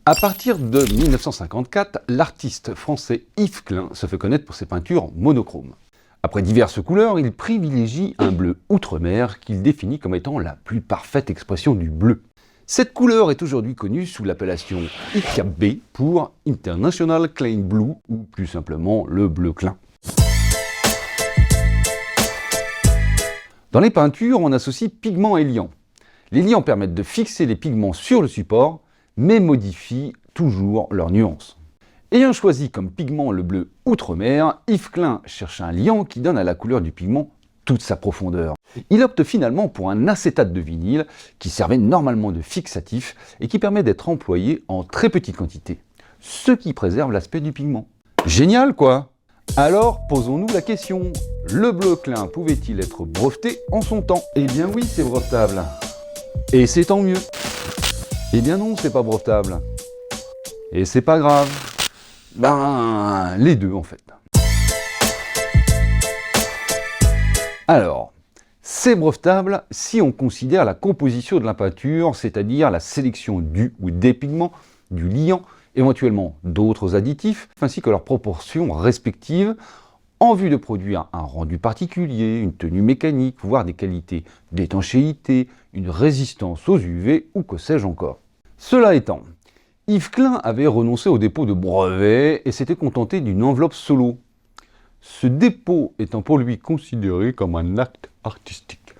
À partir de 1954, l'artiste français Yves Klein se fait connaître pour ses peintures monochromes. Après diverses couleurs, il privilégie un bleu outre-mer qu'il définit comme étant la plus parfaite expression du bleu. Cette couleur est aujourd'hui connue sous l'appellation ICAB pour International Klein Blue ou plus simplement le bleu Klein. Dans les peintures, on associe pigments et liants. Les liants permettent de fixer les pigments sur le support, mais modifient toujours leurs nuances. Ayant choisi comme pigment le bleu outre-mer, Yves Klein cherche un liant qui donne à la couleur du pigment toute sa profondeur. Il opte finalement pour un acétate de vinyle qui servait normalement de fixatif et qui permet d'être employé en très petite quantité, ce qui préserve l'aspect du pigment. Génial quoi! Alors posons-nous la question, le bleu Klein pouvait-il être breveté en son temps? Eh bien oui, c'est brevetable. Et c'est tant mieux. Eh bien non, c'est pas brevetable. Et c'est pas grave. Ben, les deux en fait. Alors, c'est brevetable si on considère la composition de la peinture, c'est-à-dire la sélection du ou des pigments, du liant, éventuellement d'autres additifs, ainsi que leurs proportions respectives, en vue de produire un rendu particulier, une tenue mécanique, voire des qualités d'étanchéité, une résistance aux UV ou que sais-je encore. Cela étant, Yves Klein avait renoncé au dépôt de brevet et s'était contenté d'une enveloppe solo. Ce dépôt étant pour lui considéré comme un acte artistique.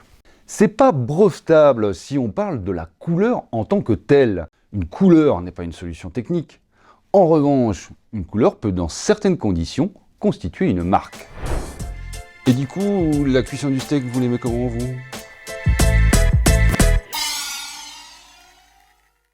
C'est pas brevetable si on parle de la couleur en tant que telle. Une couleur n'est pas une solution technique. En revanche, une couleur peut dans certaines conditions constituer une marque. Et du coup, la cuisson du steak, vous l'aimez comment vous ?